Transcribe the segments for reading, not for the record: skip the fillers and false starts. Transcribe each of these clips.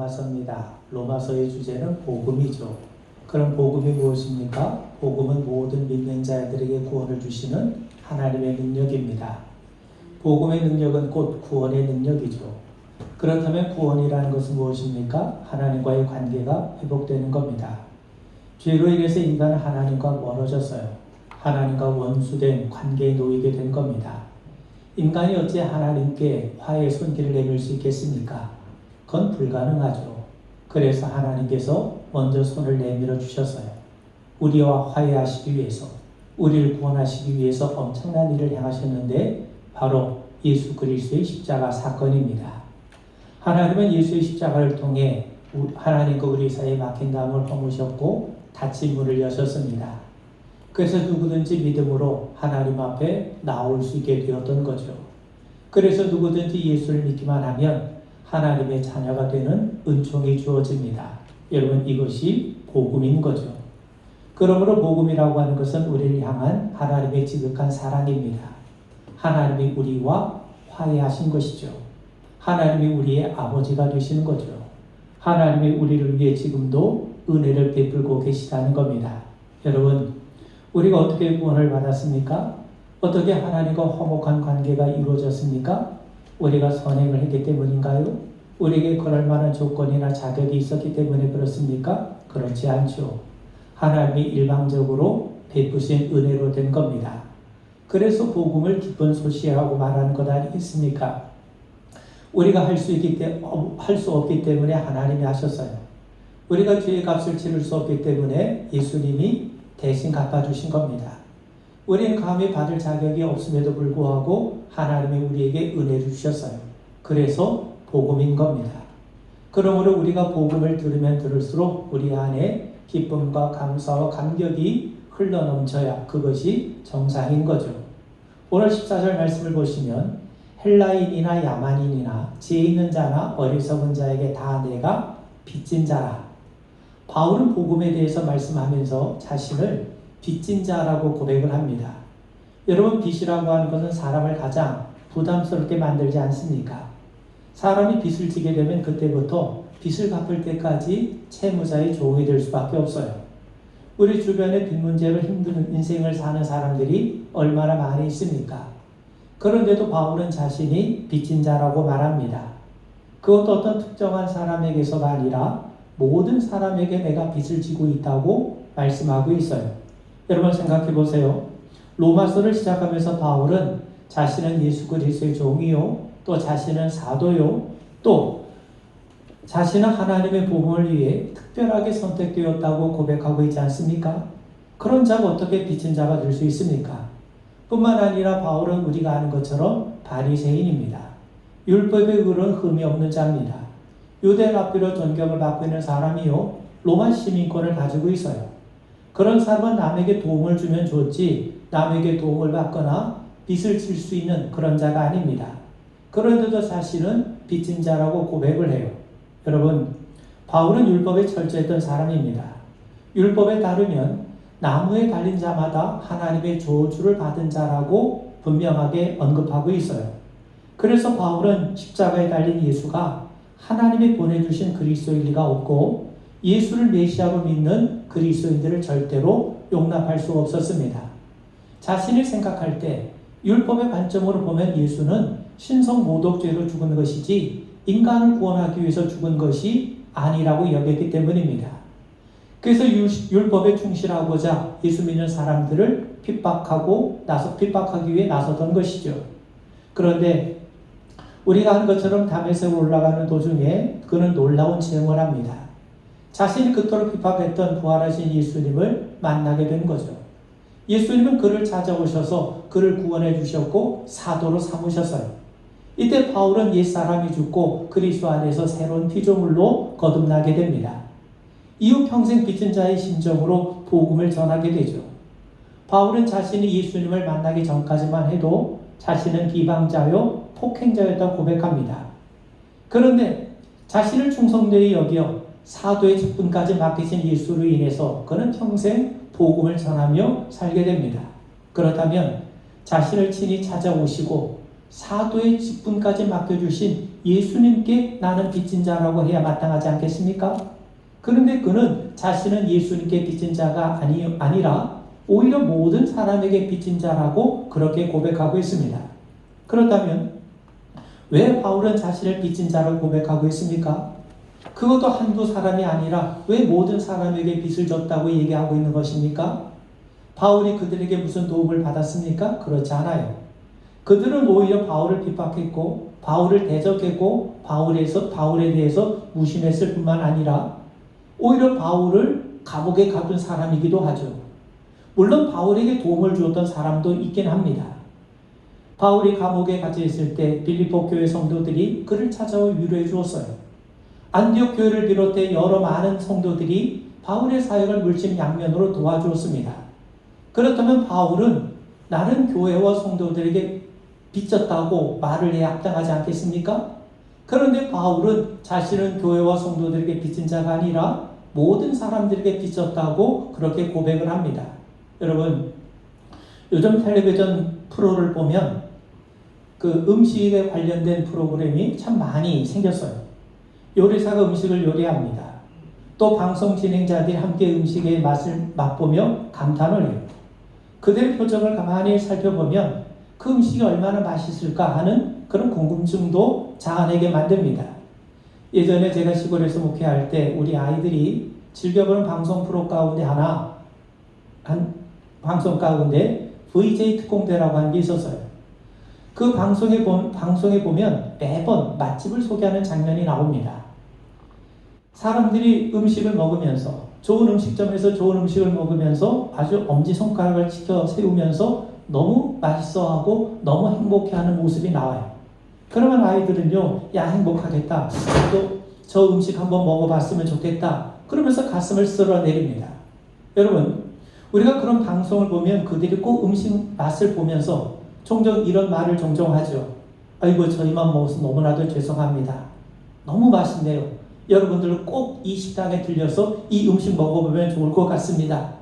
로마서입니다. 로마서의 주제는 복음이죠. 그럼 복음이 무엇입니까? 복음은 모든 믿는 자들에게 구원을 주시는 하나님의 능력입니다. 복음의 능력은 곧 구원의 능력이죠. 그렇다면 구원이라는 것은 무엇입니까? 하나님과의 관계가 회복되는 겁니다. 죄로 인해서 인간은 하나님과 멀어졌어요. 하나님과 원수된 관계에 놓이게 된 겁니다. 인간이 어찌 하나님께 화해의 손길을 내밀 수 있겠습니까? 그건 불가능하죠. 그래서 하나님께서 먼저 손을 내밀어 주셨어요. 우리와 화해하시기 위해서, 우리를 구원하시기 위해서 엄청난 일을 행하셨는데 바로 예수 그리스도의 십자가 사건입니다. 하나님은 예수의 십자가를 통해 하나님과 우리 사이에 막힌 담을 허무셨고 닫힌 문을 여셨습니다. 그래서 누구든지 믿음으로 하나님 앞에 나올 수 있게 되었던 거죠. 그래서 누구든지 예수를 믿기만 하면 하나님의 자녀가 되는 은총이 주어집니다. 여러분, 이것이 복음인 거죠. 그러므로 복음이라고 하는 것은 우리를 향한 하나님의 지극한 사랑입니다. 하나님이 우리와 화해하신 것이죠. 하나님이 우리의 아버지가 되시는 거죠. 하나님이 우리를 위해 지금도 은혜를 베풀고 계시다는 겁니다. 여러분, 우리가 어떻게 구원을 받았습니까? 어떻게 하나님과 화목한 관계가 이루어졌습니까? 우리가 선행을 했기 때문인가요? 우리에게 그럴 만한 조건이나 자격이 있었기 때문에 그렇습니까? 그렇지 않죠. 하나님이 일방적으로 베푸신 은혜로 된 겁니다. 그래서 복음을 기쁜 소식이라고 말하는 것 아니겠습니까? 우리가 할 수 없기 때문에 하나님이 하셨어요. 우리가 죄의 값을 치를 수 없기 때문에 예수님이 대신 갚아주신 겁니다. 우리는 감히 받을 자격이 없음에도 불구하고 하나님이 우리에게 은혜를 주셨어요. 그래서 복음인 겁니다. 그러므로 우리가 복음을 들으면 들을수록 우리 안에 기쁨과 감사와 감격이 흘러넘쳐야 그것이 정상인 거죠. 오늘 14절 말씀을 보시면 헬라인이나 야만인이나 지혜 있는 자나 어리석은 자에게 다 내가 빚진 자라. 바울은 복음에 대해서 말씀하면서 자신을 빚진 자라고 고백을 합니다. 여러분, 빚이라고 하는 것은 사람을 가장 부담스럽게 만들지 않습니까? 사람이 빚을 지게 되면 그때부터 빚을 갚을 때까지 채무자의 종이 될 수밖에 없어요. 우리 주변에 빚 문제로 힘든 인생을 사는 사람들이 얼마나 많이 있습니까? 그런데도 바울은 자신이 빚진 자라고 말합니다. 그것도 어떤 특정한 사람에게서가 아니라 모든 사람에게 내가 빚을 지고 있다고 말씀하고 있어요. 여러분, 생각해 보세요. 로마서를 시작하면서 바울은 자신은 예수 그리스도의 종이요, 또 자신은 사도요, 또 자신은 하나님의 복음을 위해 특별하게 선택되었다고 고백하고 있지 않습니까? 그런 자가 어떻게 빚진 자가 될 수 있습니까? 뿐만 아니라 바울은 우리가 아는 것처럼 바리새인입니다. 율법의 글은 흠이 없는 자입니다. 유대 랍비로 존경을 받고 있는 사람이요, 로마 시민권을 가지고 있어요. 그런 사람은 남에게 도움을 주면 좋지 남에게 도움을 받거나 빚을 질 수 있는 그런 자가 아닙니다. 그런데도 자신은 빚진 자라고 고백을 해요. 여러분, 바울은 율법에 철저했던 사람입니다. 율법에 따르면 나무에 달린 자마다 하나님의 저주를 받은 자라고 분명하게 언급하고 있어요. 그래서 바울은 십자가에 달린 예수가 하나님이 보내주신 그리스도일 리가 없고 예수를 메시아로 믿는 그리스도인들을 절대로 용납할 수가 없었습니다. 자신이 생각할 때 율법의 관점으로 보면 예수는 신성 모독죄로 죽은 것이지 인간을 구원하기 위해서 죽은 것이 아니라고 여겼기 때문입니다. 그래서 율법에 충실하고자 예수 믿는 사람들을 핍박하기 위해 나섰던 것이죠. 그런데 우리가 한 것처럼 담에색으로 올라가는 도중에 그는 놀라운 체험을 합니다. 자신이 그토록 핍박했던 부활하신 예수님을 만나게 된 거죠. 예수님은 그를 찾아오셔서 그를 구원해 주셨고 사도로 삼으셨어요. 이때 바울은 옛사람이 죽고 그리스도 안에서 새로운 피조물로 거듭나게 됩니다. 이후 평생 빚진 자의 심정으로 복음을 전하게 되죠. 바울은 자신이 예수님을 만나기 전까지만 해도 자신은 비방자요 폭행자였다고 고백합니다. 그런데 자신을 충성되이 여겨 사도의 직분까지 맡기신 예수로 인해서 그는 평생 복음을 전하며 살게 됩니다. 그렇다면 자신을 친히 찾아오시고 사도의 직분까지 맡겨주신 예수님께 나는 빚진 자라고 해야 마땅하지 않겠습니까? 그런데 그는 자신은 예수님께 빚진 자가 아니라 오히려 모든 사람에게 빚진 자라고 그렇게 고백하고 있습니다. 그렇다면 왜 바울은 자신을 빚진 자로 고백하고 있습니까? 그것도 한두 사람이 아니라 왜 모든 사람에게 빚을 졌다고 얘기하고 있는 것입니까? 바울이 그들에게 무슨 도움을 받았습니까? 그렇지 않아요. 그들은 오히려 바울을 핍박했고 바울을 대적했고 바울에 대해서 무심했을 뿐만 아니라 오히려 바울을 감옥에 가둔 사람이기도 하죠. 물론 바울에게 도움을 주었던 사람도 있긴 합니다. 바울이 감옥에 갇혀 있을 때 빌립보 교회 성도들이 그를 찾아와 위로해 주었어요. 안디옥 교회를 비롯해 여러 많은 성도들이 바울의 사역을 물심양면으로 도와주었습니다. 그렇다면 바울은 나는 교회와 성도들에게 빚졌다고 말을 해야 합당하지 않겠습니까? 그런데 바울은 자신은 교회와 성도들에게 빚진 자가 아니라 모든 사람들에게 빚졌다고 그렇게 고백을 합니다. 여러분, 요즘 텔레비전 프로를 보면 그 음식에 관련된 프로그램이 참 많이 생겼어요. 요리사가 음식을 요리합니다. 또 방송 진행자들이 함께 음식의 맛을 맛보며 감탄을 해요. 그들의 표정을 가만히 살펴보면 그 음식이 얼마나 맛있을까 하는 그런 궁금증도 자아내게 만듭니다. 예전에 제가 시골에서 목회할 때 우리 아이들이 즐겨보는 방송 프로 가운데 한 방송 가운데 VJ 특공대라고 하는 게 있었어요. 그 방송에 보면 매번 맛집을 소개하는 장면이 나옵니다. 사람들이 음식을 먹으면서 좋은 음식점에서 좋은 음식을 먹으면서 아주 엄지손가락을 치켜 세우면서 너무 맛있어하고 너무 행복해하는 모습이 나와요. 그러면 아이들은요, 야 행복하겠다. 또 저 음식 한번 먹어봤으면 좋겠다. 그러면서 가슴을 쓸어내립니다. 여러분, 우리가 그런 방송을 보면 그들이 꼭 음식 맛을 보면서 종종 이런 말을 종종 하죠. 아이고 저희만 먹어서 너무나도 죄송합니다. 너무 맛있네요. 여러분들 꼭 이 식당에 들려서 이 음식 먹어보면 좋을 것 같습니다.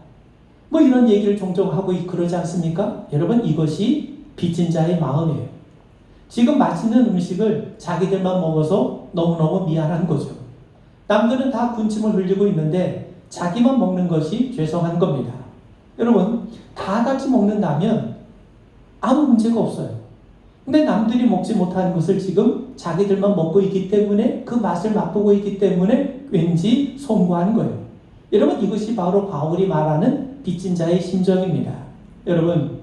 뭐 이런 얘기를 종종 하고 그러지 않습니까? 여러분, 이것이 빚진 자의 마음이에요. 지금 맛있는 음식을 자기들만 먹어서 너무너무 미안한 거죠. 남들은 다 군침을 흘리고 있는데 자기만 먹는 것이 죄송한 겁니다. 여러분, 다 같이 먹는다면 아무 문제가 없어요. 근데 남들이 먹지 못하는 것을 지금 자기들만 먹고 있기 때문에 그 맛을 맛보고 있기 때문에 왠지 송구한 거예요. 여러분, 이것이 바로 바울이 말하는 빚진 자의 심정입니다. 여러분,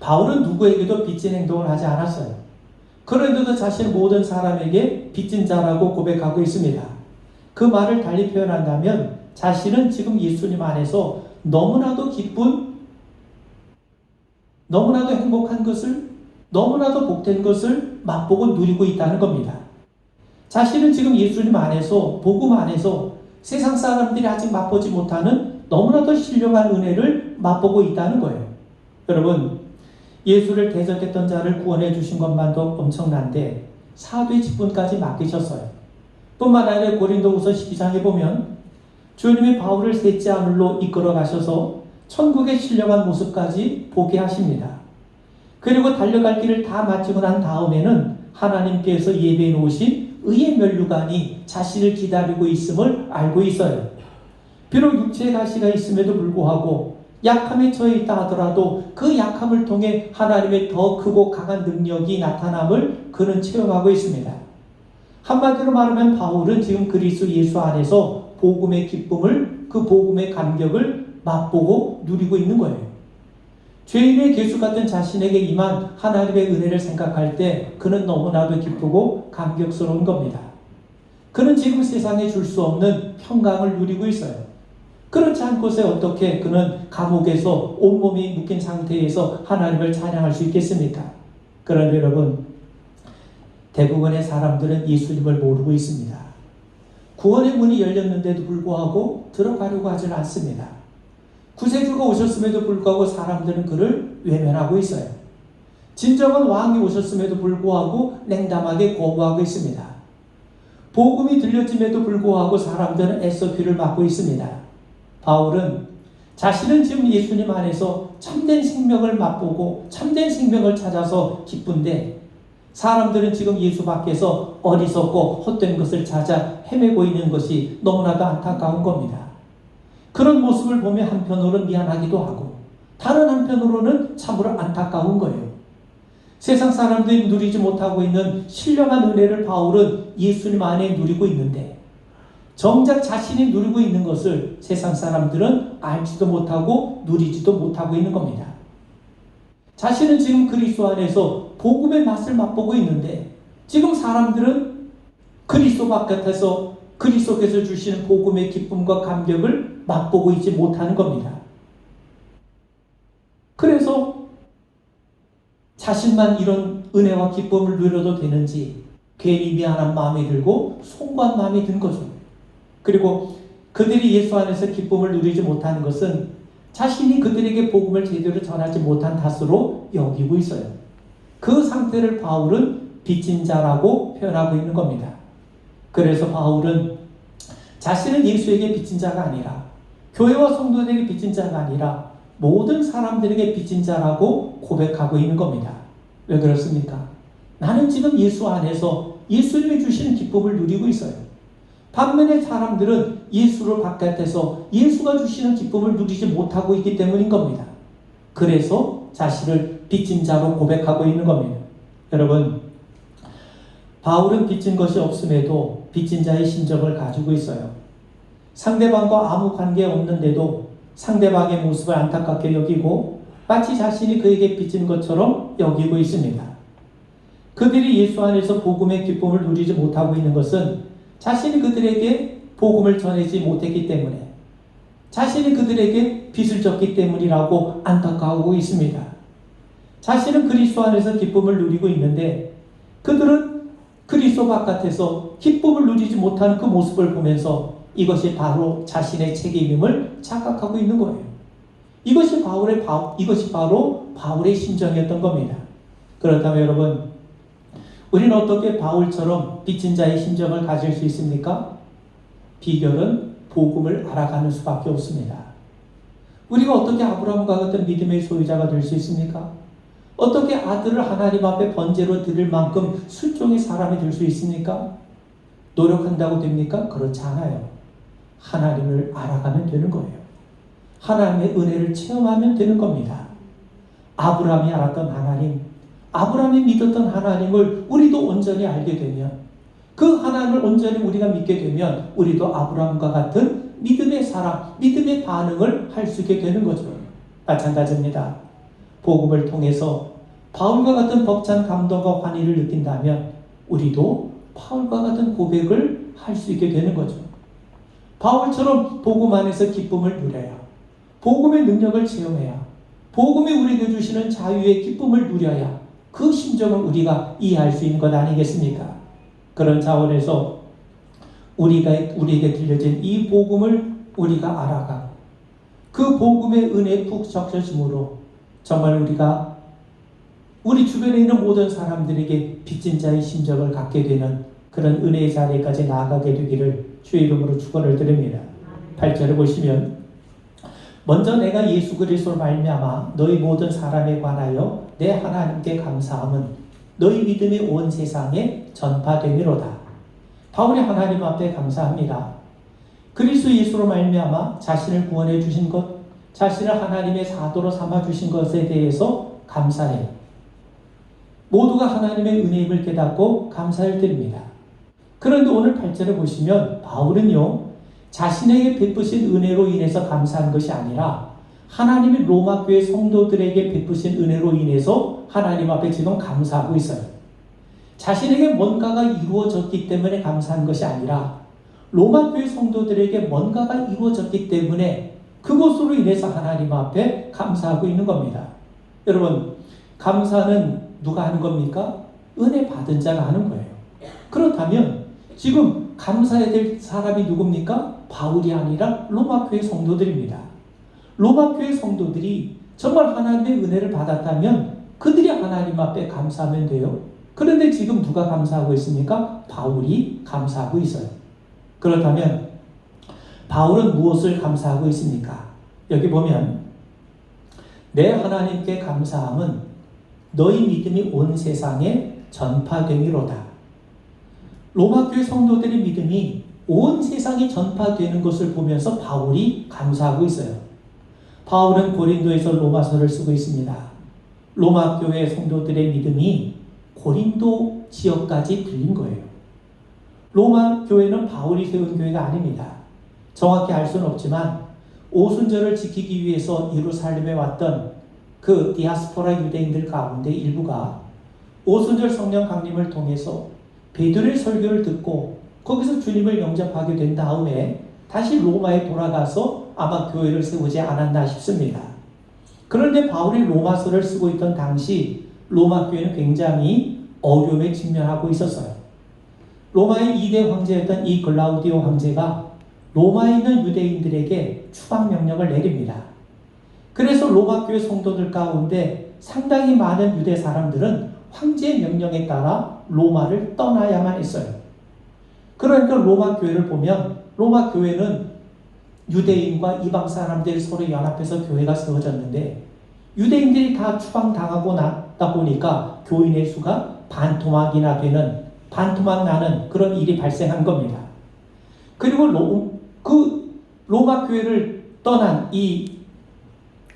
바울은 누구에게도 빚진 행동을 하지 않았어요. 그런데도 자신은 모든 사람에게 빚진 자라고 고백하고 있습니다. 그 말을 달리 표현한다면 자신은 지금 예수님 안에서 너무나도 기쁜, 너무나도 행복한 것을, 너무나도 복된 것을 맛보고 누리고 있다는 겁니다. 자신은 지금 예수님 안에서, 복음 안에서 세상 사람들이 아직 맛보지 못하는 너무나도 신령한 은혜를 맛보고 있다는 거예요. 여러분, 예수를 대적했던 자를 구원해 주신 것만도 엄청난데 사도의 직분까지 맡기셨어요. 뿐만 아니라 고린도후서 12장에 보면 주님이 바울을 셋째 하늘로 이끌어 가셔서 천국의 신령한 모습까지 보게 하십니다. 그리고 달려갈 길을 다 마치고 난 다음에는 하나님께서 예배해 놓으신 의의 면류관이 자신을 기다리고 있음을 알고 있어요. 비록 육체의 가시가 있음에도 불구하고 약함에 처해 있다 하더라도 그 약함을 통해 하나님의 더 크고 강한 능력이 나타남을 그는 체험하고 있습니다. 한마디로 말하면 바울은 지금 그리스도 예수 안에서 복음의 기쁨을, 그 복음의 감격을 맛보고 누리고 있는 거예요. 죄인의 개수 같은 자신에게 임한 하나님의 은혜를 생각할 때 그는 너무나도 기쁘고 감격스러운 겁니다. 그는 지금 세상에 줄 수 없는 평강을 누리고 있어요. 그렇지 않고서 어떻게 그는 감옥에서 온몸이 묶인 상태에서 하나님을 찬양할 수 있겠습니까? 그런데 여러분, 대부분의 사람들은 예수님을 모르고 있습니다. 구원의 문이 열렸는데도 불구하고 들어가려고 하지 않습니다. 구세주가 오셨음에도 불구하고 사람들은 그를 외면하고 있어요. 진정한 왕이 오셨음에도 불구하고 냉담하게 거부하고 있습니다. 복음이 들려짐에도 불구하고 사람들은 애써 귀를 막고 있습니다. 바울은 자신은 지금 예수님 안에서 참된 생명을 맛보고 참된 생명을 찾아서 기쁜데 사람들은 지금 예수 밖에서 어리석고 헛된 것을 찾아 헤매고 있는 것이 너무나도 안타까운 겁니다. 그런 모습을 보며 한편으로는 미안하기도 하고 다른 한편으로는 참으로 안타까운 거예요. 세상 사람들이 누리지 못하고 있는 신령한 은혜를 바울은 예수님 안에 누리고 있는데 정작 자신이 누리고 있는 것을 세상 사람들은 알지도 못하고 누리지도 못하고 있는 겁니다. 자신은 지금 그리스도 안에서 복음의 맛을 맛보고 있는데 지금 사람들은 그리스도 바깥에서 그리스도께서 주시는 복음의 기쁨과 감격을 맛보고 있지 못하는 겁니다. 그래서 자신만 이런 은혜와 기쁨을 누려도 되는지 괜히 미안한 마음이 들고 송구한 마음이 든 거죠. 그리고 그들이 예수 안에서 기쁨을 누리지 못하는 것은 자신이 그들에게 복음을 제대로 전하지 못한 탓으로 여기고 있어요. 그 상태를 바울은 빚진 자라고 표현하고 있는 겁니다. 그래서 바울은 자신은 예수에게 빚진 자가 아니라 교회와 성도들에게 빚진 자가 아니라 모든 사람들에게 빚진 자라고 고백하고 있는 겁니다. 왜 그렇습니까? 나는 지금 예수 안에서 예수님이 주시는 기쁨을 누리고 있어요. 반면에 사람들은 예수를 바깥에서 예수가 주시는 기쁨을 누리지 못하고 있기 때문인 겁니다. 그래서 자신을 빚진 자로 고백하고 있는 겁니다. 여러분, 바울은 빚진 것이 없음에도 빚진 자의 심정을 가지고 있어요. 상대방과 아무 관계 없는데도 상대방의 모습을 안타깝게 여기고 마치 자신이 그에게 빚진 것처럼 여기고 있습니다. 그들이 예수 안에서 복음의 기쁨을 누리지 못하고 있는 것은 자신이 그들에게 복음을 전하지 못했기 때문에 자신이 그들에게 빚을 졌기 때문이라고 안타까워하고 있습니다. 자신은 그리스도 안에서 기쁨을 누리고 있는데 그들은 그리스도 바깥에서 기쁨을 누리지 못하는 그 모습을 보면서 이것이 바로 자신의 책임임을 착각하고 있는 거예요. 이것이 바로 바울의 심정이었던 겁니다. 그렇다면 여러분, 우리는 어떻게 바울처럼 빚진 자의 심정을 가질 수 있습니까? 비결은 복음을 알아가는 수밖에 없습니다. 우리가 어떻게 아브라함과 같은 믿음의 소유자가 될 수 있습니까? 어떻게 아들을 하나님 앞에 번제로 드릴 만큼 순종의 사람이 될 수 있습니까? 노력한다고 됩니까? 그렇지 않아요. 하나님을 알아가면 되는 거예요. 하나님의 은혜를 체험하면 되는 겁니다. 아브라함이 알았던 하나님, 아브라함이 믿었던 하나님을 우리도 온전히 알게 되면, 그 하나님을 온전히 우리가 믿게 되면 우리도 아브라함과 같은 믿음의 사람, 믿음의 반응을 할 수 있게 되는 거죠. 마찬가지입니다. 복음을 통해서 바울과 같은 벅찬 감동과 환희를 느낀다면 우리도 바울과 같은 고백을 할 수 있게 되는 거죠. 바울처럼 복음 안에서 기쁨을 누려야, 복음의 능력을 체험해야, 복음이 우리에게 주시는 자유의 기쁨을 누려야 그 심정을 우리가 이해할 수 있는 것 아니겠습니까? 그런 차원에서 우리에게 들려진 이 복음을 우리가 알아가고 그 복음의 은혜에 푹 적셔짐으로 정말 우리가 우리 주변에 있는 모든 사람들에게 빚진 자의 심정을 갖게 되는 그런 은혜의 자리까지 나아가게 되기를 주의 이름으로 축원을 드립니다. 8절을 보시면, 먼저 내가 예수 그리스도로 말미암아 너희 모든 사람에 관하여 내 하나님께 감사함은 너희 믿음이 온 세상에 전파되미로다. 바울이 하나님 앞에 감사합니다. 그리스도 예수로 말미암아 자신을 구원해 주신 것, 자신을 하나님의 사도로 삼아 주신 것에 대해서 감사해요. 모두가 하나님의 은혜임을 깨닫고 감사를 드립니다. 그런데 오늘 8절을 보시면 바울은요, 자신에게 베푸신 은혜로 인해서 감사한 것이 아니라 하나님이 로마 교회 성도들에게 베푸신 은혜로 인해서 하나님 앞에 지금 감사하고 있어요. 자신에게 뭔가가 이루어졌기 때문에 감사한 것이 아니라 로마 교회 성도들에게 뭔가가 이루어졌기 때문에 그것으로 인해서 하나님 앞에 감사하고 있는 겁니다. 여러분, 감사는 누가 하는 겁니까? 은혜 받은 자가 하는 거예요. 그렇다면 지금 감사해야 될 사람이 누굽니까? 바울이 아니라 로마 교회 성도들입니다. 로마 교회 성도들이 정말 하나님의 은혜를 받았다면 그들이 하나님 앞에 감사하면 돼요. 그런데 지금 누가 감사하고 있습니까? 바울이 감사하고 있어요. 그렇다면 바울은 무엇을 감사하고 있습니까? 여기 보면 내 하나님께 감사함은 너희 믿음이 온 세상에 전파됨이로다. 로마 교회 성도들의 믿음이 온 세상에 전파되는 것을 보면서 바울이 감사하고 있어요. 바울은 고린도에서 로마서를 쓰고 있습니다. 로마 교회 성도들의 믿음이 고린도 지역까지 들린 거예요. 로마 교회는 바울이 세운 교회가 아닙니다. 정확히 알 수는 없지만 오순절을 지키기 위해서 예루살렘에 왔던 그 디아스포라 유대인들 가운데 일부가 오순절 성령 강림을 통해서 베드로의 설교를 듣고 거기서 주님을 영접하게 된 다음에 다시 로마에 돌아가서 아마 교회를 세우지 않았나 싶습니다. 그런데 바울이 로마서를 쓰고 있던 당시 로마 교회는 굉장히 어려움에 직면하고 있었어요. 로마의 2대 황제였던 이 글라우디오 황제가 로마에 있는 유대인들에게 추방 명령을 내립니다. 그래서 로마 교회 성도들 가운데 상당히 많은 유대 사람들은 황제의 명령에 따라 로마를 떠나야만 했어요. 그러니까 로마 교회를 보면 로마 교회는 유대인과 이방 사람들이 서로 연합해서 교회가 세워졌는데 유대인들이 다 추방당하고 나다 보니까 교인의 수가 반토막이나 되는, 반토막 나는 그런 일이 발생한 겁니다. 그리고 로마 교회를 떠난 이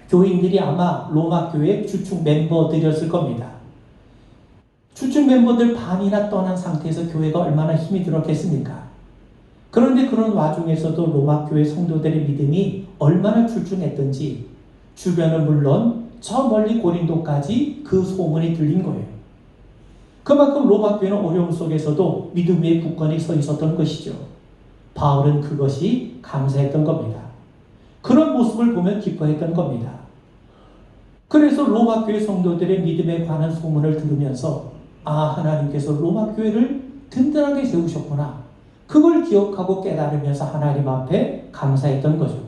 교인들이 아마 로마 교회 주축 멤버들이었을 겁니다. 주축 멤버들 반이나 떠난 상태에서 교회가 얼마나 힘이 들었겠습니까? 그런데 그런 와중에서도 로마 교회 성도들의 믿음이 얼마나 출중했던지 주변은 물론 저 멀리 고린도까지 그 소문이 들린 거예요. 그만큼 로마 교회는 어려움 속에서도 믿음 위에 굳건히 서 있었던 것이죠. 바울은 그것이 감사했던 겁니다. 그런 모습을 보면 기뻐했던 겁니다. 그래서 로마 교회 성도들의 믿음에 관한 소문을 들으면서 하나님께서 로마 교회를 든든하게 세우셨구나. 그걸 기억하고 깨달으면서 하나님 앞에 감사했던 거죠.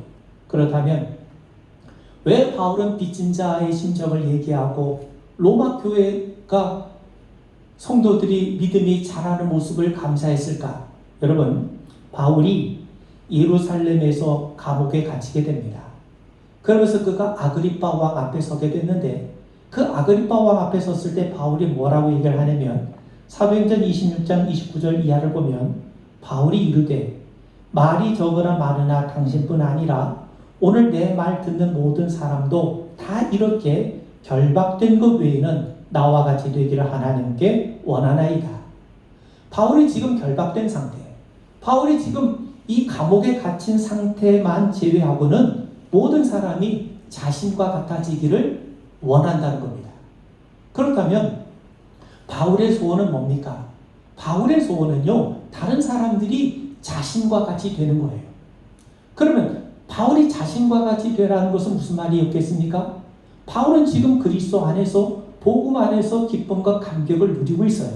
그렇다면 왜 바울은 빚진 자의 심정을 얘기하고 로마 교회가 성도들이 믿음이 자라는 모습을 감사했을까? 여러분, 바울이 예루살렘에서 감옥에 갇히게 됩니다. 그러면서 그가 아그리빠 왕 앞에 서게 됐는데 그 아그리빠 왕 앞에 섰을 때 바울이 뭐라고 얘기를 하냐면 사도행전 26장 29절 이하를 보면 바울이 이르되 말이 적으나 많으나 당신뿐 아니라 오늘 내 말 듣는 모든 사람도 다 이렇게 결박된 것 외에는 나와 같이 되기를 하나님께 원하나이다. 바울이 지금 결박된 상태, 바울이 지금 이 감옥에 갇힌 상태만 제외하고는 모든 사람이 자신과 같아지기를 원한다는 겁니다. 그렇다면 바울의 소원은 뭡니까? 바울의 소원은요, 다른 사람들이 자신과 같이 되는 거예요. 그러면 바울이 자신과 같이 되라는 것은 무슨 말이었겠습니까? 바울은 지금 그리스도 안에서, 복음 안에서 기쁨과 감격을 누리고 있어요.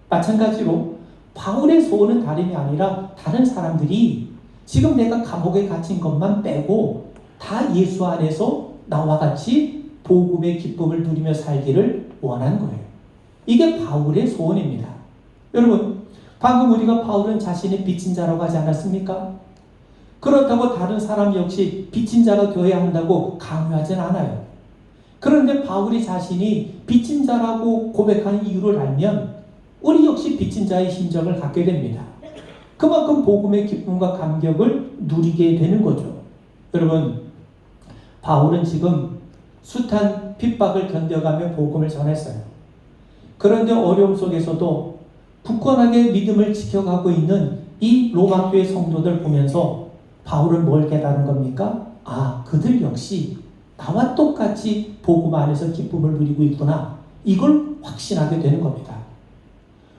마찬가지로 바울의 소원은 다름이 아니라 다른 사람들이 지금 내가 감옥에 갇힌 것만 빼고 다 예수 안에서 나와 같이 복음의 기쁨을 누리며 살기를 원한 거예요. 이게 바울의 소원입니다. 여러분, 방금 우리가 바울은 자신이 빚진 자라고 하지 않았습니까? 그렇다고 다른 사람 역시 빚진 자가 되어야 한다고 강요하진 않아요. 그런데 바울이 자신이 빚진 자라고 고백하는 이유를 알면 우리 역시 빚진 자의 심정을 갖게 됩니다. 그만큼 복음의 기쁨과 감격을 누리게 되는 거죠. 여러분, 바울은 지금 숱한 핍박을 견뎌가며 복음을 전했어요. 그런데 어려움 속에서도 굳건하게 믿음을 지켜가고 있는 이 로마 교회 성도들 보면서 바울은 뭘 깨달은 겁니까? 그들 역시 나와 똑같이 복음 안에서 기쁨을 누리고 있구나. 이걸 확신하게 되는 겁니다.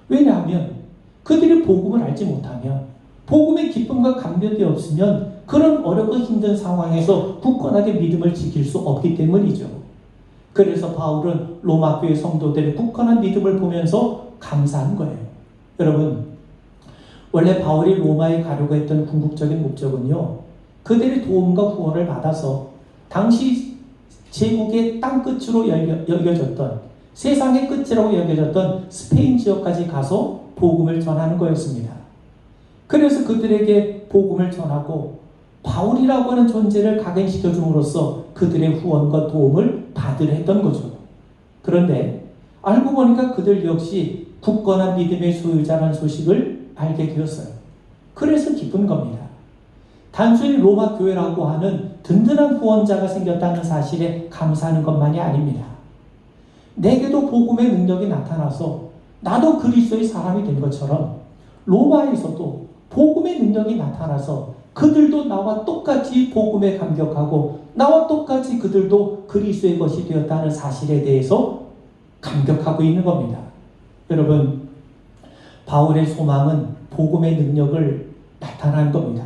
왜냐하면 그들이 복음을 알지 못하면, 복음의 기쁨과 감격이 없으면 그런 어렵고 힘든 상황에서 굳건하게 믿음을 지킬 수 없기 때문이죠. 그래서 바울은 로마 교회 성도들의 굳건한 믿음을 보면서 감사한 거예요. 여러분, 원래 바울이 로마에 가려고 했던 궁극적인 목적은요, 그들의 도움과 후원을 받아서 당시 제국의 땅끝으로 여겨졌던, 세상의 끝이라고 여겨졌던 스페인 지역까지 가서 복음을 전하는 거였습니다. 그래서 그들에게 복음을 전하고 바울이라고 하는 존재를 각인시켜 줌으로써 그들의 후원과 도움을 받으려 했던 거죠. 그런데 알고 보니까 그들 역시 굳건한 믿음의 소유자라는 소식을 알게 되었어요. 그래서 기쁜 겁니다. 단순히 로마 교회라고 하는 든든한 후원자가 생겼다는 사실에 감사하는 것만이 아닙니다. 내게도 복음의 능력이 나타나서 나도 그리스도의 사람이 된 것처럼 로마에서도 복음의 능력이 나타나서 그들도 나와 똑같이 복음에 감격하고 나와 똑같이 그들도 그리스도의 것이 되었다는 사실에 대해서 감격하고 있는 겁니다. 여러분, 바울의 소망은 복음의 능력을 나타난 겁니다.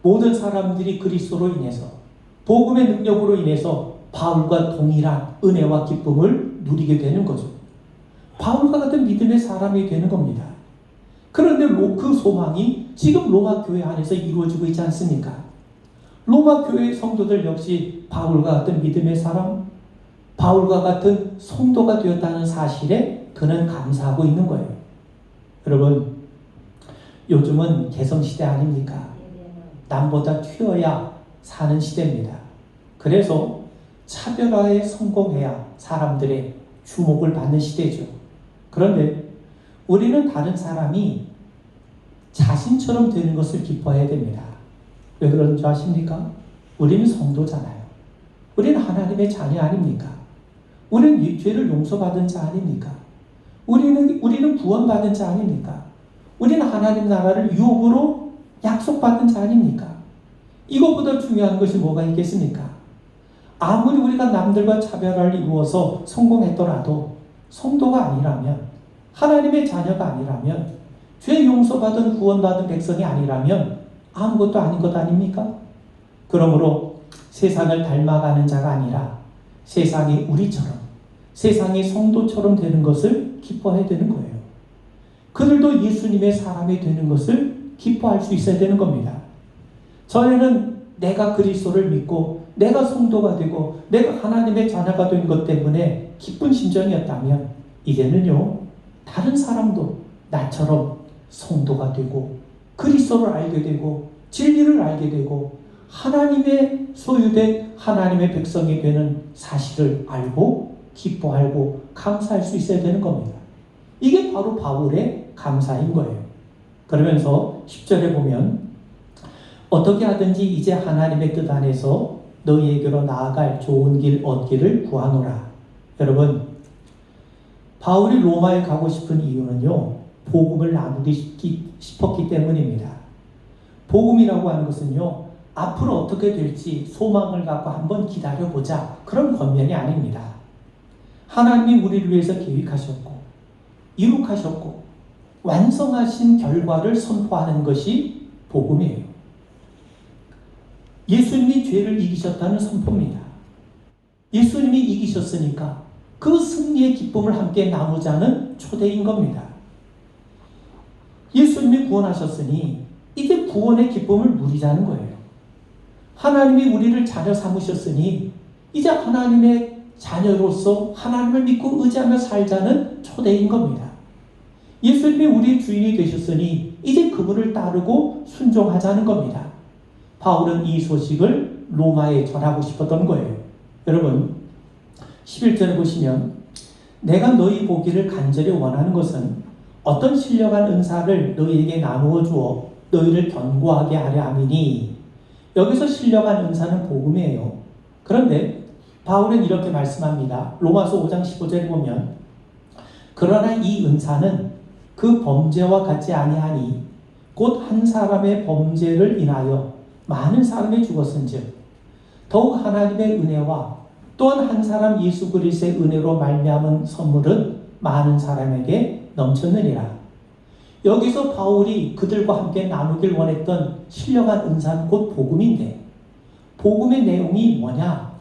모든 사람들이 그리스도로 인해서 복음의 능력으로 인해서 바울과 동일한 은혜와 기쁨을 누리게 되는 거죠. 바울과 같은 믿음의 사람이 되는 겁니다. 그런데 그 소망이 지금 로마 교회 안에서 이루어지고 있지 않습니까? 로마 교회 성도들 역시 바울과 같은 믿음의 사람, 바울과 같은 성도가 되었다는 사실에 그는 감사하고 있는 거예요. 여러분, 요즘은 개성시대 아닙니까? 남보다 튀어야 사는 시대입니다. 그래서 차별화에 성공해야 사람들의 주목을 받는 시대죠. 그런데 우리는 다른 사람이 자신처럼 되는 것을 기뻐해야 됩니다. 왜 그런 줄 아십니까? 우리는 성도잖아요. 우리는 하나님의 자녀 아닙니까? 우리는 죄를 용서받은 자 아닙니까? 우리는 구원받은 자 아닙니까? 우리는 하나님 나라를 유업으로 약속받은 자 아닙니까? 이것보다 중요한 것이 뭐가 있겠습니까? 아무리 우리가 남들과 차별화를 이루어서 성공했더라도 성도가 아니라면, 하나님의 자녀가 아니라면, 죄 용서받은 구원받은 백성이 아니라면 아무것도 아닌 것 아닙니까? 그러므로 세상을 닮아가는 자가 아니라 세상이 우리처럼, 세상이 성도처럼 되는 것을 기뻐해야 되는 거예요. 그들도 예수님의 사람이 되는 것을 기뻐할 수 있어야 되는 겁니다. 전에는 내가 그리스도를 믿고 내가 성도가 되고 내가 하나님의 자녀가 된 것 때문에 기쁜 심정이었다면 이제는요, 다른 사람도 나처럼 성도가 되고 그리스도를 알게 되고 진리를 알게 되고 하나님의 소유된 하나님의 백성이 되는 사실을 알고 기뻐하고 감사할 수 있어야 되는 겁니다. 이게 바로 바울의 감사인 거예요. 그러면서 10절에 보면 어떻게 하든지 이제 하나님의 뜻 안에서 너희에게로 나아갈 좋은 길 얻기를 구하노라. 여러분, 바울이 로마에 가고 싶은 이유는요, 복음을 나누기 싶었기 때문입니다. 복음이라고 하는 것은요, 앞으로 어떻게 될지 소망을 갖고 한번 기다려보자, 그런 권면이 아닙니다. 하나님이 우리를 위해서 계획하셨고 이룩하셨고 완성하신 결과를 선포하는 것이 복음이에요. 예수님이 죄를 이기셨다는 선포입니다. 예수님이 이기셨으니까 그 승리의 기쁨을 함께 나누자는 초대인 겁니다. 예수님이 구원하셨으니 이제 구원의 기쁨을 누리자는 거예요. 하나님이 우리를 자녀 삼으셨으니 이제 하나님의 자녀로서 하나님을 믿고 의지하며 살자는 초대인 겁니다. 예수님이 우리 주인이 되셨으니 이제 그분을 따르고 순종하자는 겁니다. 바울은 이 소식을 로마에 전하고 싶었던 거예요. 여러분, 11절에 보시면 내가 너희 보기를 간절히 원하는 것은 어떤 신령한 은사를 너희에게 나누어 주어 너희를 견고하게 하려 함이니, 여기서 신령한 은사는 복음이에요. 그런데 바울은 이렇게 말씀합니다. 로마서 5장 15절에 보면 그러나 이 은사는 그 범죄와 같지 아니하니 곧 한 사람의 범죄를 인하여 많은 사람이 죽었은즉 더욱 하나님의 은혜와 또한 한 사람 예수 그리스도의 은혜로 말미암은 선물은 많은 사람에게 넘쳤느니라. 여기서 바울이 그들과 함께 나누길 원했던 신령한 은사는 곧 복음인데, 복음의 내용이 뭐냐?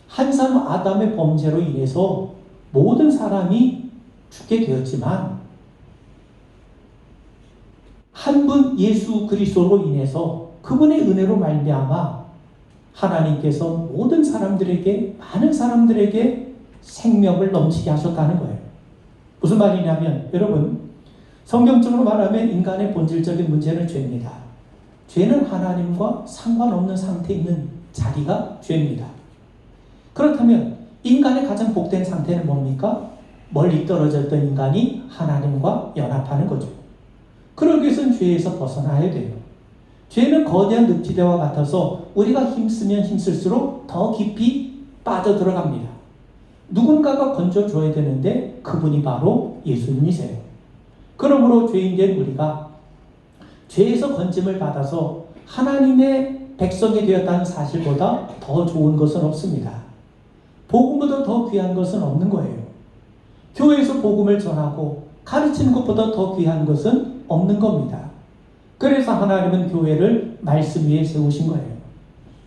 한 사람 아담의 범죄로 인해서 모든 사람이 죽게 되었지만 한 분 예수 그리스도로 인해서 그분의 은혜로 말미암아 하나님께서 모든 사람들에게, 많은 사람들에게 생명을 넘치게 하셨다는 거예요. 무슨 말이냐면, 여러분, 성경적으로 말하면 인간의 본질적인 문제는 죄입니다. 죄는 하나님과 상관없는 상태에 있는 자리가 죄입니다. 그렇다면 인간의 가장 복된 상태는 뭡니까? 멀리 떨어졌던 인간이 하나님과 연합하는 거죠. 그러기 위해서는 죄에서 벗어나야 돼요. 죄는 거대한 늪지대와 같아서 우리가 힘쓰면 힘쓸수록 더 깊이 빠져들어갑니다. 누군가가 건져줘야 되는데 그분이 바로 예수님이세요. 그러므로 죄인된 우리가 죄에서 건짐을 받아서 하나님의 백성이 되었다는 사실보다 더 좋은 것은 없습니다. 복음보다 더 귀한 것은 없는 거예요. 교회에서 복음을 전하고 가르치는 것보다 더 귀한 것은 없는 겁니다. 그래서 하나님은 교회를 말씀 위에 세우신 거예요.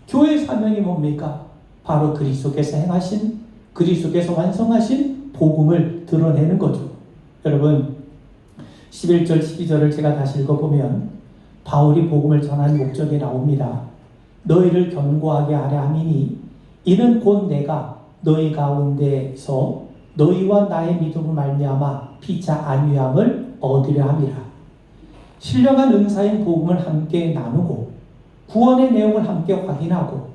교회의 사명이 뭡니까? 바로 그리스도께서 행하신, 그리스도께서 완성하신 복음을 드러내는 거죠. 여러분 11절 12절을 제가 다시 읽어보면 바울이 복음을 전한 목적이 나옵니다. 너희를 견고하게 하려 함이니 이는 곧 내가 너희 가운데서 너희와 나의 믿음을 말미암아 피차 안위함을 얻으려 함이라. 신령한 은사인 복음을 함께 나누고 구원의 내용을 함께 확인하고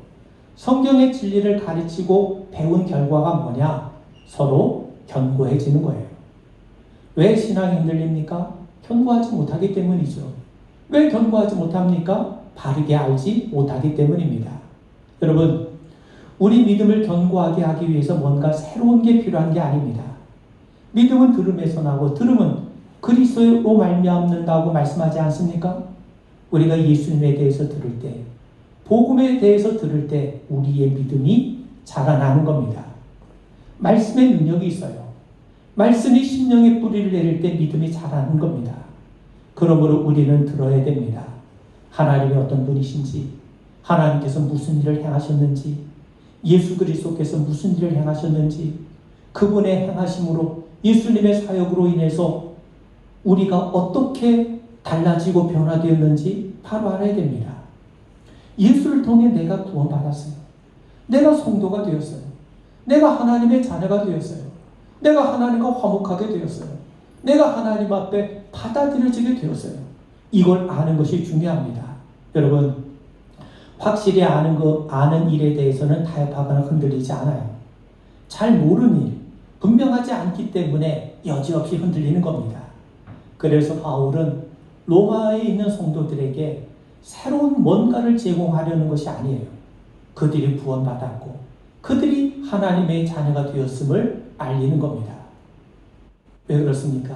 성경의 진리를 가르치고 배운 결과가 뭐냐? 서로 견고해지는 거예요. 왜 신앙이 흔들립니까? 견고하지 못하기 때문이죠. 왜 견고하지 못합니까? 바르게 알지 못하기 때문입니다. 여러분, 우리 믿음을 견고하게 하기 위해서 뭔가 새로운 게 필요한 게 아닙니다. 믿음은 들음에서 나고 들음은 그리스도로 말미암는다고 말씀하지 않습니까? 우리가 예수님에 대해서 들을 때, 복음에 대해서 들을 때 우리의 믿음이 자라나는 겁니다. 말씀의 능력이 있어요. 말씀이 심령의 뿌리를 내릴 때 믿음이 자라는 겁니다. 그러므로 우리는 들어야 됩니다. 하나님이 어떤 분이신지, 하나님께서 무슨 일을 행하셨는지, 예수 그리스도께서 무슨 일을 행하셨는지, 그분의 행하심으로 예수님의 사역으로 인해서 우리가 어떻게 달라지고 변화되었는지 바로 알아야 됩니다. 예수를 통해 내가 구원받았어요. 내가 성도가 되었어요. 내가 하나님의 자녀가 되었어요. 내가 하나님과 화목하게 되었어요. 내가 하나님 앞에 받아들여지게 되었어요. 이걸 아는 것이 중요합니다. 여러분, 확실히 아는 일에 대해서는 타협하거나 흔들리지 않아요. 잘 모르는 일, 분명하지 않기 때문에 여지없이 흔들리는 겁니다. 그래서 바울은 로마에 있는 성도들에게 새로운 뭔가를 제공하려는 것이 아니에요. 그들이 구원받았고 그들이 하나님의 자녀가 되었음을 알리는 겁니다. 왜 그렇습니까?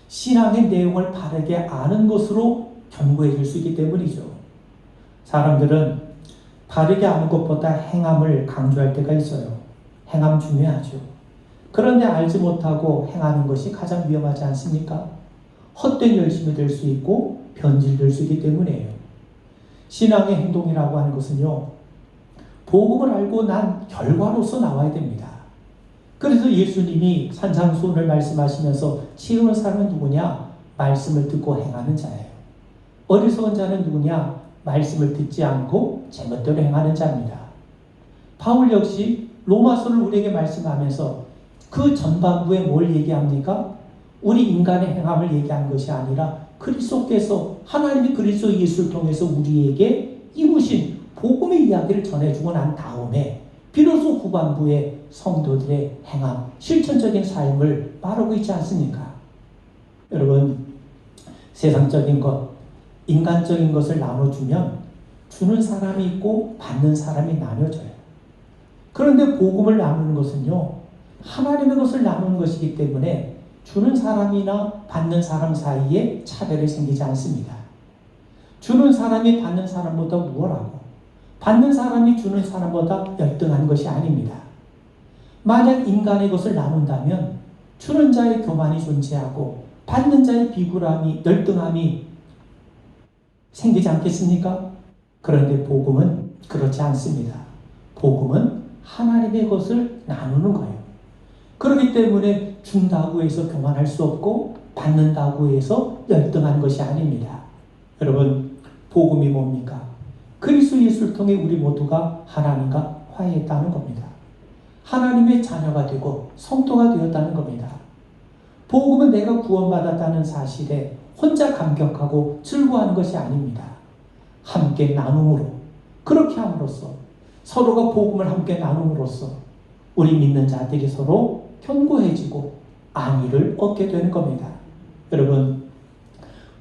신앙의 내용을 바르게 아는 것으로 견고해질 수 있기 때문이죠. 사람들은 바르게 아는 것보다 행함을 강조할 때가 있어요. 행함 중요하죠. 그런데 알지 못하고 행하는 것이 가장 위험하지 않습니까? 헛된 열심이 될 수 있고 변질될 수 있기 때문이에요. 신앙의 행동이라고 하는 것은요, 복음을 알고 난 결과로서 나와야 됩니다. 그래서 예수님이 산상수훈을 말씀하시면서 지혜로운 사람은 누구냐? 말씀을 듣고 행하는 자예요. 어리석은 자는 누구냐? 말씀을 듣지 않고 제멋대로 행하는 자입니다. 바울 역시 로마서를 우리에게 말씀하면서 그 전반부에 뭘 얘기합니까? 우리 인간의 행함을 얘기한 것이 아니라 그리스도께서, 하나님이 그리스도 예수를 통해서 우리에게 이루신 복음의 이야기를 전해주고 난 다음에 비로소 후반부에 성도들의 행함, 실천적인 삶을 말하고 있지 않습니까? 여러분, 세상적인 것, 인간적인 것을 나눠주면 주는 사람이 있고 받는 사람이 나눠져요. 그런데 복음을 나누는 것은요, 하나님의 것을 나누는 것이기 때문에 주는 사람이나 받는 사람 사이에 차별이 생기지 않습니다. 주는 사람이 받는 사람보다 우월하고 받는 사람이 주는 사람보다 열등한 것이 아닙니다. 만약 인간의 것을 나눈다면 주는 자의 교만이 존재하고 받는 자의 비굴함이, 열등함이 생기지 않겠습니까? 그런데 복음은 그렇지 않습니다. 복음은 하나님의 것을 나누는 거예요. 그렇기 때문에 준다고 해서 교만할 수 없고 받는다고 해서 열등한 것이 아닙니다. 여러분, 복음이 뭡니까? 그리스도 예수를 통해 우리 모두가 하나님과 화해했다는 겁니다. 하나님의 자녀가 되고 성도가 되었다는 겁니다. 복음은 내가 구원받았다는 사실에 혼자 감격하고 즐거워하는 것이 아닙니다. 함께 나눔으로, 그렇게 함으로써, 서로가 복음을 함께 나눔으로써 우리 믿는 자들이 서로 견고해지고 안위를 얻게 되는 겁니다. 여러분,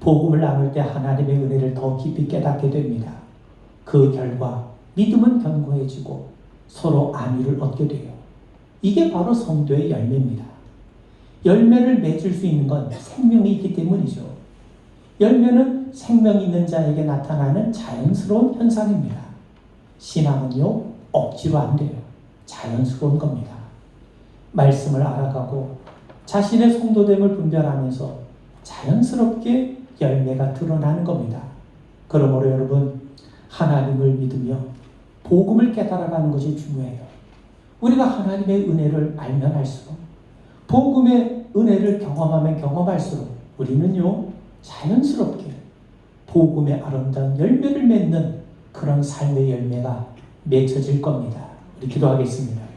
복음을 나눌 때 하나님의 은혜를 더 깊이 깨닫게 됩니다. 그 결과 믿음은 견고해지고 서로 안위를 얻게 돼요. 이게 바로 성도의 열매입니다. 열매를 맺을 수 있는 건 생명이 있기 때문이죠. 열매는 생명 있는 자에게 나타나는 자연스러운 현상입니다. 신앙은요, 억지로 안 돼요. 자연스러운 겁니다. 말씀을 알아가고 자신의 성도됨을 분별하면서 자연스럽게 열매가 드러나는 겁니다. 그러므로 여러분, 하나님을 믿으며 복음을 깨달아가는 것이 중요해요. 우리가 하나님의 은혜를 알면 알수록, 복음의 은혜를 경험하면 경험할수록 우리는요, 자연스럽게 복음의 아름다운 열매를 맺는 그런 삶의 열매가 맺혀질 겁니다. 우리 기도하겠습니다.